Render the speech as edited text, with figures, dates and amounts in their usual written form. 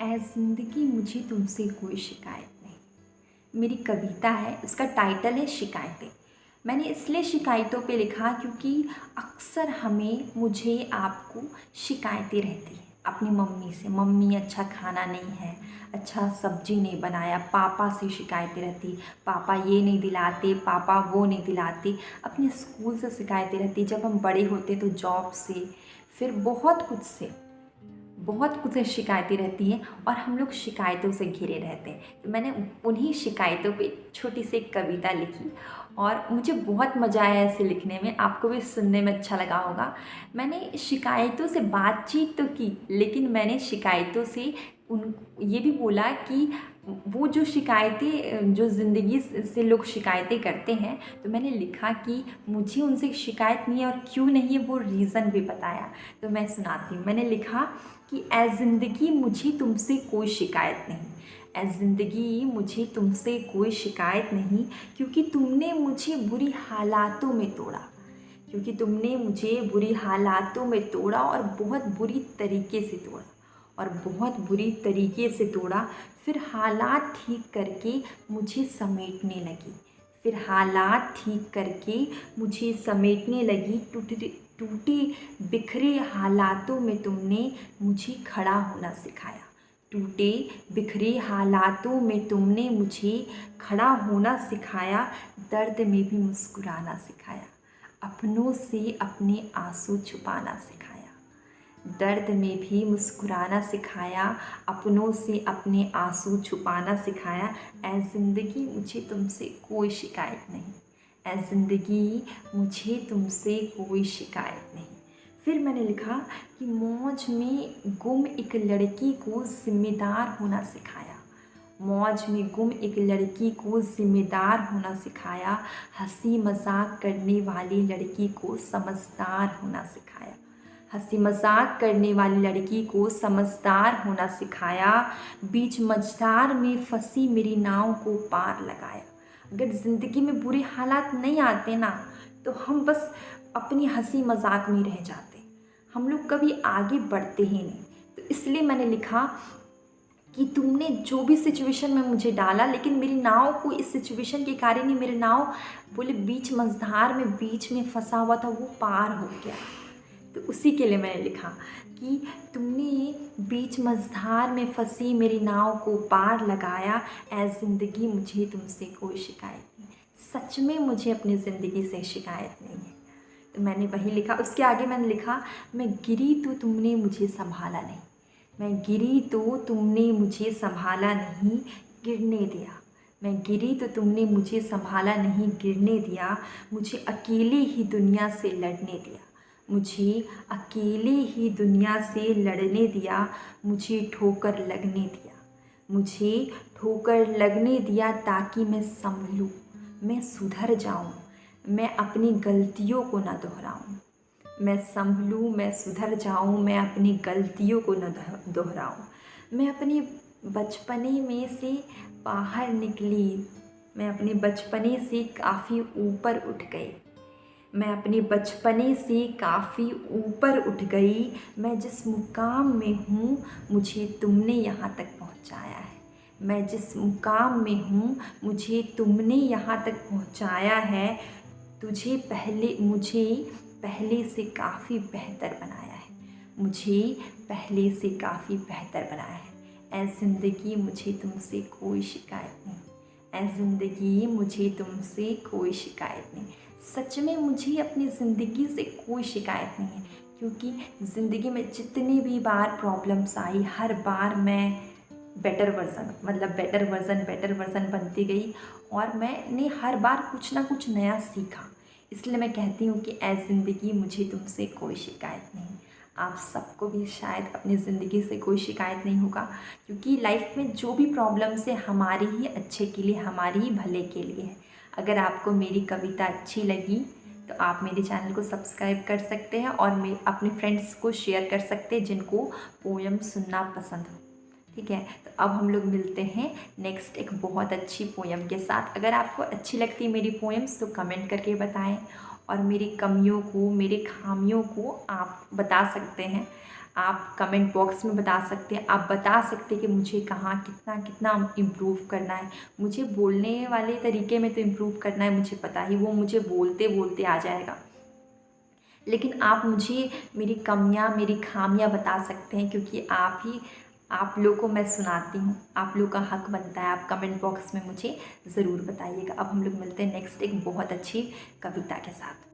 ऐ ज़िंदगी मुझे तुमसे कोई शिकायत नहीं। मेरी कविता है, उसका टाइटल है शिकायतें। मैंने इसलिए शिकायतों पे लिखा क्योंकि अक्सर मुझे आपको शिकायतें रहती हैं अपनी मम्मी से। मम्मी अच्छा खाना नहीं है, अच्छा सब्जी नहीं बनाया। पापा से शिकायतें रहती, पापा ये नहीं दिलाते, पापा वो नहीं दिलाते। अपने स्कूल से शिकायतें रहती, जब हम बड़े होते तो जॉब से, फिर बहुत कुछ शिकायतें रहती हैं और हम लोग शिकायतों से घिरे रहते हैं। तो मैंने उन्हीं शिकायतों पे छोटी सी एक कविता लिखी और मुझे बहुत मज़ा आया इसे लिखने में। आपको भी सुनने में अच्छा लगा होगा। मैंने शिकायतों से बातचीत तो की, लेकिन मैंने शिकायतों से उन ये भी बोला कि वो जो शिकायतें, जो ज़िंदगी से लोग शिकायतें करते हैं, तो मैंने लिखा कि मुझे उनसे शिकायत नहीं है और क्यों नहीं है वो रीज़न भी बताया। तो मैं सुनाती हूँ। मैंने लिखा कि ऐ ज़िंदगी मुझे तुमसे कोई शिकायत नहीं। ऐ ज़िंदगी मुझे तुमसे कोई शिकायत नहीं, क्योंकि तुमने मुझे बुरी हालातों में तोड़ा। क्योंकि तुमने मुझे बुरी हालातों में तोड़ा और बहुत बुरी तरीके से तोड़ा, और बहुत बुरी तरीके से तोड़ा। फिर हालात ठीक करके मुझे समेटने लगी। फिर हालात ठीक करके मुझे समेटने लगी। टूटे बिखरे हालातों में तुमने मुझे खड़ा होना सिखाया। टूटे बिखरे हालातों में तुमने मुझे खड़ा होना सिखाया। दर्द में भी मुस्कुराना सिखाया। अपनों से अपने आंसू छुपाना सिखाया। दर्द में भी मुस्कुराना सिखाया, अपनों से अपने आंसू छुपाना सिखाया। ऐ ज़िंदगी मुझे तुमसे कोई शिकायत नहीं। ऐ ज़िंदगी मुझे तुमसे कोई शिकायत नहीं। फिर मैंने लिखा कि मौज में गुम एक लड़की को ज़िम्मेदार होना सिखाया। मौज में गुम एक लड़की को ज़िम्मेदार होना सिखाया। हंसी मजाक करने वाली लड़की को समझदार होना सिखाया। हंसी मजाक करने वाली लड़की को समझदार होना सिखाया। बीच मझधार में फंसी मेरी नाव को पार लगाया। अगर ज़िंदगी में बुरे हालात नहीं आते ना, तो हम बस अपनी हंसी मजाक में रह जाते। हम लोग कभी आगे बढ़ते ही नहीं। तो इसलिए मैंने लिखा कि तुमने जो भी सिचुएशन में मुझे डाला, लेकिन मेरी नाव को इस सिचुएशन के कारण ही मेरी नाव बोले बीच मझधार में बीच में फंसा हुआ था, वो पार हो गया। तो उसी के लिए मैंने लिखा कि तुमने बीच मझधार में फंसी मेरी नाव को पार लगाया। ऐ ज़िंदगी मुझे तुमसे कोई शिकायत नहीं। सच में मुझे अपनी ज़िंदगी से शिकायत नहीं है। तो मैंने वही लिखा। उसके आगे मैंने लिखा, मैं गिरी तो तुमने मुझे संभाला नहीं। मैं गिरी तो तुमने मुझे संभाला नहीं, गिरने दिया। मैं गिरी तो तुमने मुझे संभाला नहीं, गिरने दिया। मुझे अकेले ही दुनिया से लड़ने दिया। मुझे अकेले ही दुनिया से लड़ने दिया। मुझे ठोकर लगने दिया। मुझे ठोकर लगने दिया ताकि मैं संभलूं, मैं सुधर जाऊं, मैं अपनी गलतियों को न दोहराऊं। मैं संभलूं, मैं सुधर जाऊं, मैं अपनी गलतियों को न दोहराऊं। मैं अपने बचपने में से बाहर निकली। मैं अपने बचपने से काफ़ी ऊपर उठ गई। मैं अपने बचपने से काफ़ी ऊपर उठ गई। मैं जिस मुकाम में हूँ, मुझे तुमने यहाँ तक पहुँचाया है। मैं जिस मुकाम में हूँ, मुझे तुमने यहाँ तक पहुँचाया है। मुझे पहले से काफ़ी बेहतर बनाया है। मुझे पहले से काफ़ी बेहतर बनाया है। ऐ ज़िंदगी मुझे तुमसे कोई शिकायत नहीं। ऐ ज़िंदगी मुझे तुमसे कोई शिकायत नहीं। सच में मुझे अपनी ज़िंदगी से कोई शिकायत नहीं है, क्योंकि ज़िंदगी में जितनी भी बार प्रॉब्लम्स आई, हर बार मैं बेटर वर्जन बनती गई और मैंने हर बार कुछ ना कुछ नया सीखा। इसलिए मैं कहती हूँ कि ऐ ज़िंदगी मुझे तुमसे कोई शिकायत नहीं। आप सबको भी शायद अपनी ज़िंदगी से कोई शिकायत नहीं होगा, क्योंकि लाइफ में जो भी प्रॉब्लम्स है हमारे ही अच्छे के लिए, हमारे ही भले के लिए है। अगर आपको मेरी कविता अच्छी लगी तो आप मेरे चैनल को सब्सक्राइब कर सकते हैं और मैं अपने फ्रेंड्स को शेयर कर सकते हैं जिनको पोएम सुनना पसंद हो। ठीक है, तो अब हम लोग मिलते हैं नेक्स्ट एक बहुत अच्छी पोएम के साथ। अगर आपको अच्छी लगती है मेरी पोएम्स तो कमेंट करके बताएं, और मेरी कमियों को, मेरी खामियों को आप बता सकते हैं। आप कमेंट बॉक्स में बता सकते हैं। आप बता सकते हैं कि मुझे कहाँ कितना कितना इम्प्रूव करना है। मुझे बोलने वाले तरीके में तो इम्प्रूव करना है, मुझे पता ही, वो मुझे बोलते बोलते आ जाएगा। लेकिन आप मुझे मेरी कमियाँ, मेरी ख़ामियाँ बता सकते हैं, क्योंकि आप लोग को मैं सुनाती हूँ। आप लोग का हक बनता है, आप कमेंट बॉक्स में मुझे ज़रूर बताइएगा। अब हम लोग मिलते हैं नेक्स्ट एक बहुत अच्छी कविता के साथ।